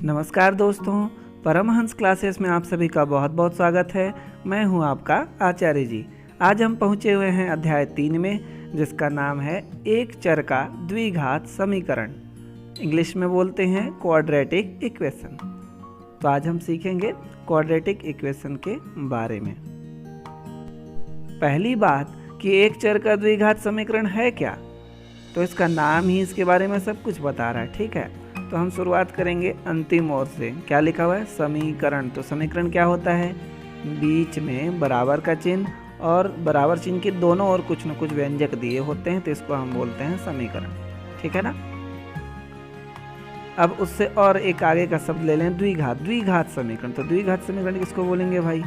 नमस्कार दोस्तों, परमहंस क्लासेस में आप सभी का बहुत बहुत स्वागत है। मैं हूं आपका आचार्य जी। आज हम पहुंचे हुए हैं अध्याय 3 में, जिसका नाम है एक चर का द्विघात समीकरण। इंग्लिश में बोलते हैं क्वाड्रेटिक इक्वेशन। तो आज हम सीखेंगे क्वाड्रेटिक इक्वेशन के बारे में। पहली बात कि एक चर का द्विघात समीकरण है क्या, तो इसका नाम ही इसके बारे में सब कुछ बता रहा है। ठीक है, तो हम शुरुआत करेंगे अंतिम ओर से। क्या लिखा हुआ है? समीकरण। तो समीकरण क्या होता है? बीच में बराबर का चिन्ह और बराबर चिन्ह के दोनों ओर कुछ न कुछ व्यंजक दिए होते हैं, तो इसको हम बोलते हैं समीकरण। ठीक है ना। अब उससे और एक आगे का शब्द ले लें, द्विघात समीकरण। तो द्विघात समीकरण किसको बोलेंगे भाई?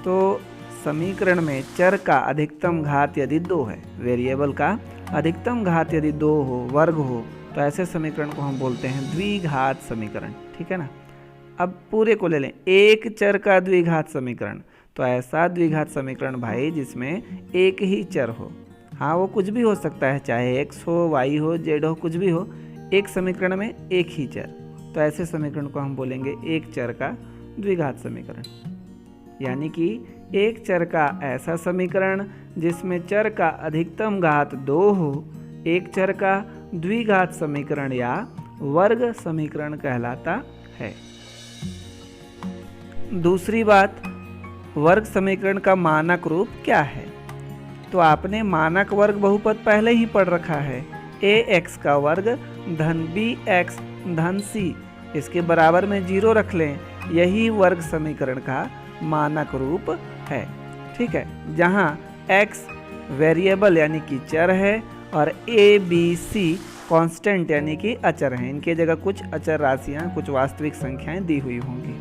तो समीकरण में चर का अधिकतम घात यदि 2 है, वेरिएबल का अधिकतम घात यदि 2 हो, वर्ग हो, तो ऐसे समीकरण को हम बोलते हैं द्विघात समीकरण। ठीक है ना। अब पूरे को ले लें, एक चर का द्विघात समीकरण। तो ऐसा द्विघात समीकरण भाई जिसमें एक ही चर हो। हाँ, वो कुछ भी हो सकता है, चाहे x हो, y हो, z हो, कुछ भी हो, एक समीकरण में एक ही चर। तो ऐसे समीकरण को हम बोलेंगे एक चर का द्विघात समीकरण। यानी कि एक चर का ऐसा समीकरण जिसमें चर का अधिकतम घात 2 हो, एक चर का द्विघात समीकरण या वर्ग समीकरण कहलाता है। दूसरी बात, वर्ग समीकरण का मानक रूप क्या है? तो आपने मानक वर्ग बहुपद पहले ही पढ़ रखा है। ax का वर्ग धन bx धन c, इसके बराबर में 0 रख लें, यही वर्ग समीकरण का मानक रूप है। ठीक है, जहां x वेरिएबल यानी कि चर है और a b c कांस्टेंट यानी कि अचर हैं। इनके जगह कुछ अचर राशियां, कुछ वास्तविक संख्याएं दी हुई होंगी।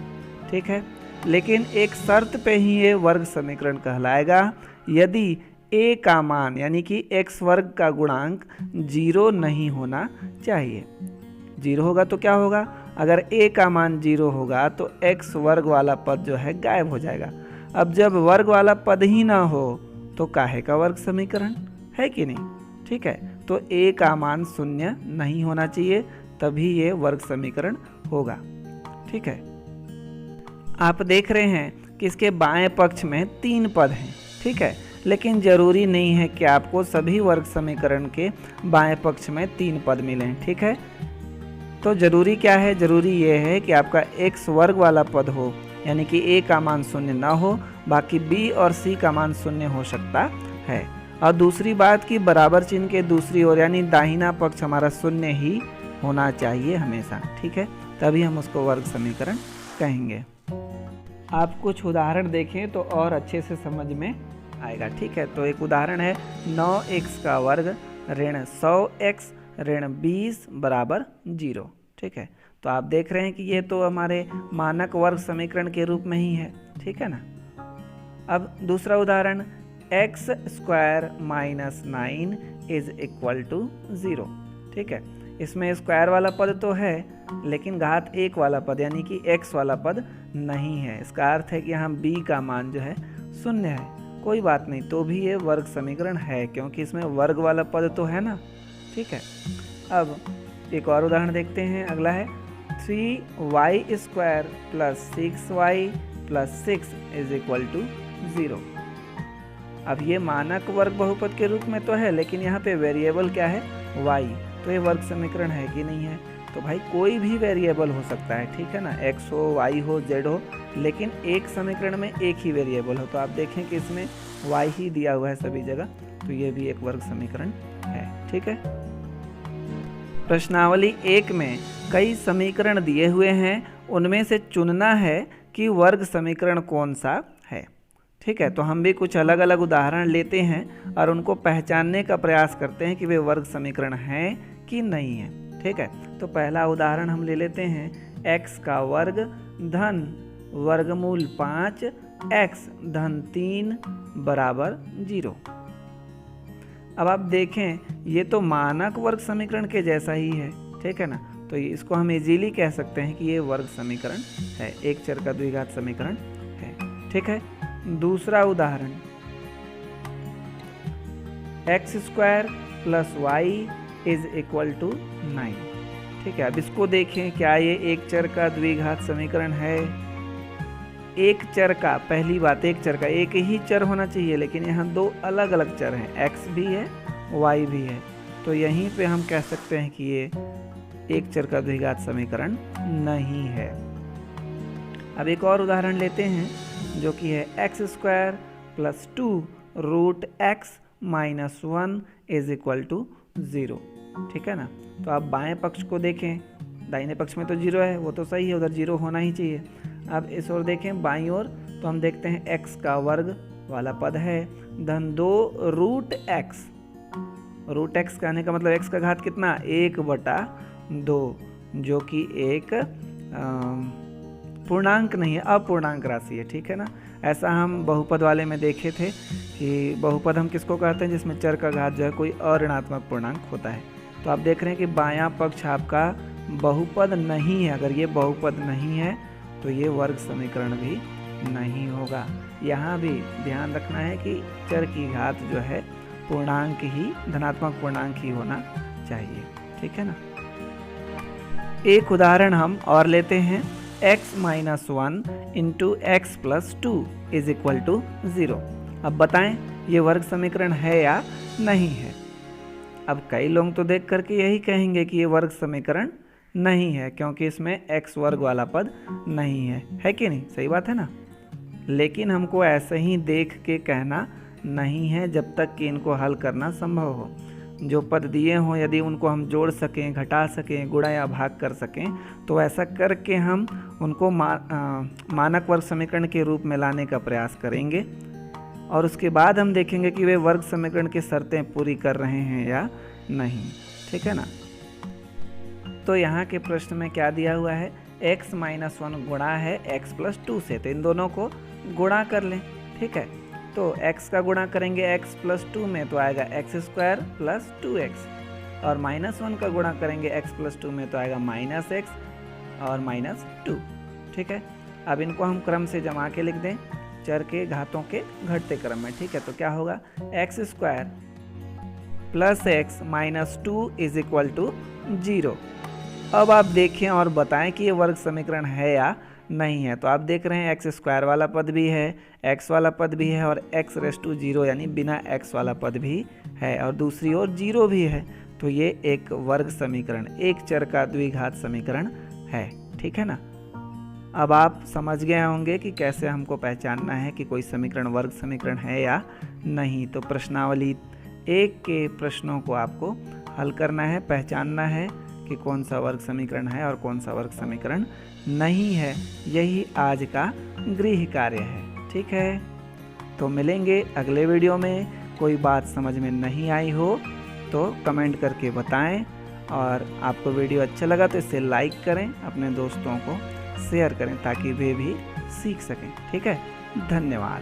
ठीक है, लेकिन एक शर्त पे ही ये वर्ग समीकरण कहलाएगा, यदि a का मान यानी कि x वर्ग का गुणांक 0 नहीं होना चाहिए। 0 होगा तो क्या होगा? अगर a का मान 0 होगा तो x वर्ग वाला पद जो है गायब हो जाएगा। अब जब वर्ग वाला पद ही ना हो तो काहे का वर्ग समीकरण है कि नहीं? ठीक है, तो a का मान 0 नहीं होना चाहिए, तभी ये वर्ग समीकरण होगा। ठीक है, आप देख रहे हैं कि इसके बाएं पक्ष में 3 पद हैं। ठीक है, लेकिन जरूरी नहीं है कि आपको सभी वर्ग समीकरण के बाएं पक्ष में 3 पद मिलें। ठीक है, तो जरूरी क्या है? जरूरी ये है कि आपका x वर्ग वाला पद हो, यानी कि a का मान 0 ना हो, बाकी b और c का मान 0 हो सकता है। और दूसरी बात कि बराबर चिन्ह के दूसरी ओर यानी दाहिना पक्ष हमारा 0 ही होना चाहिए हमेशा। ठीक है, तभी हम उसको वर्ग समीकरण कहेंगे। आप कुछ उदाहरण देखें तो और अच्छे से समझ में आएगा। ठीक है, तो एक उदाहरण है 9x का वर्ग ऋण 100x ऋण 20 बराबर 0। ठीक है, तो आप देख रहे हैं कि ये तो हमारे मानक वर्ग समीकरण के रूप में ही है। ठीक है ना। अब दूसरा उदाहरण, x square minus 9 is equal to 0। ठीक है, इसमें स्क्वायर वाला पद तो है, लेकिन घात 1 वाला पद यानी कि x वाला पद नहीं है। इसका अर्थ है कि यहाँ b का मान जो है 0 है। कोई बात नहीं, तो भी ये वर्ग समीकरण है, क्योंकि इसमें वर्ग वाला पद तो है ना। ठीक है, अब एक और उदाहरण देखते हैं। अगला है 3y square plus 6y plus 6 is equal to 0। अब ये मानक वर्ग बहुपद के रूप में तो है, लेकिन यहाँ पे वेरिएबल क्या है? y। तो ये वर्ग समीकरण है कि नहीं है? तो भाई कोई भी वेरिएबल हो सकता है। ठीक है ना, x हो, y हो, z हो, लेकिन एक समीकरण में एक ही वेरिएबल हो। तो आप देखें कि इसमें y ही दिया हुआ है सभी जगह, तो ये भी एक वर्ग समीकरण है। ठीक है, प्रश्नावली 1 में कई समीकरण दिए हुए हैं, उनमें से चुनना है कि वर्ग समीकरण कौन सा है। ठीक है, तो हम भी कुछ अलग अलग उदाहरण लेते हैं और उनको पहचानने का प्रयास करते हैं कि वे वर्ग समीकरण हैं कि नहीं है। ठीक है, तो पहला उदाहरण हम ले लेते हैं, x का वर्ग धन वर्गमूल 5 x धन 3 बराबर 0। अब आप देखें, ये तो मानक वर्ग समीकरण के जैसा ही है। ठीक है ना, तो इसको हम इजीली कह सकते हैं कि ये वर्ग समीकरण है, एक चर का द्विघात समीकरण है। ठीक है, दूसरा उदाहरण, x square plus y is equal to 9। ठीक है, अब इसको देखें, क्या ये एक चर का द्विघात समीकरण है? एक चर का, पहली बात, एक चर का एक ही चर होना चाहिए, लेकिन यहाँ दो अलग अलग चर हैं, x भी है y भी है, तो यहीं पे हम कह सकते हैं कि ये एक चर का द्विघात समीकरण नहीं है। अब एक और उदाहरण लेते हैं जो कि है x² + 2 √x - 1 = 0। ठीक है ना, तो आप बाएं पक्ष को देखें, दाहिने पक्ष में तो 0 है, वो तो सही है, उधर 0 होना ही चाहिए। अब इस ओर देखें बाईं ओर, तो हम देखते हैं x का वर्ग वाला पद है धन 2 √x। √x कहने का मतलब x का घात कितना, 1/2, जो कि एक पूर्णांक नहीं है, अपूर्णांक राशि है। ठीक है ना, ऐसा हम बहुपद वाले में देखे थे कि बहुपद हम किसको कहते हैं, जिसमें चर का घात जो है कोई अऋणात्मक पूर्णांक होता है। तो आप देख रहे हैं कि बायां पक्ष आपका बहुपद नहीं है। अगर ये बहुपद नहीं है तो ये वर्ग समीकरण भी नहीं होगा। यहाँ भी ध्यान रखना है कि चर की घात जो है पूर्णांक ही, धनात्मक पूर्णांक ही होना चाहिए। ठीक है ना, एक उदाहरण हम और लेते हैं, x - 1 × x + 2 = 0। अब बताएं ये वर्ग समीकरण है या नहीं है? अब कई लोग तो देख करके यही कहेंगे कि ये वर्ग समीकरण नहीं है, क्योंकि इसमें x वर्ग वाला पद नहीं है कि नहीं? सही बात है ना। लेकिन हमको ऐसे ही देख के कहना नहीं है जब तक कि इनको हल करना संभव हो। जो पद दिए हों यदि उनको हम जोड़ सकें, घटा सकें, गुणा या भाग कर सकें, तो ऐसा करके हम उनको मानक वर्ग समीकरण के रूप में लाने का प्रयास करेंगे, और उसके बाद हम देखेंगे कि वे वर्ग समीकरण की शर्तें पूरी कर रहे हैं या नहीं। ठीक है ना, तो यहाँ के प्रश्न में क्या दिया हुआ है, x - 1 गुणा है x + 2 से, तो इन दोनों को गुणा कर लें। ठीक है, तो x का गुणा करेंगे x + 2 में तो आएगा x² + 2x, और -1 का गुणा करेंगे x + 2 में तो आएगा -x और -2। ठीक है, अब इनको हम क्रम से जमा के लिख दें, चर के घातों के घटते क्रम में। ठीक है, तो क्या होगा, x² + x - 2 = 0। अब आप देखें और बताएं कि ये वर्ग समीकरण है या नहीं है। तो आप देख रहे हैं x² वाला पद भी है, x वाला पद भी है, और x⁻0 यानी बिना x वाला पद भी है, और दूसरी ओर 0 भी है। तो ये एक वर्ग समीकरण, एक चर का द्विघात समीकरण है। ठीक है ना, अब आप समझ गए होंगे कि कैसे हमको पहचानना है कि कोई समीकरण वर्ग समीकरण है या नहीं। तो प्रश्नावली 1 के प्रश्नों को आपको हल करना है, पहचानना है कि कौन सा वर्ग समीकरण है और कौन सा वर्ग समीकरण नहीं है। यही आज का गृह कार्य है। ठीक है, तो मिलेंगे अगले वीडियो में। कोई बात समझ में नहीं आई हो तो कमेंट करके बताएं, और आपको वीडियो अच्छा लगा तो इसे लाइक करें, अपने दोस्तों को शेयर करें ताकि वे भी सीख सकें। ठीक है, धन्यवाद।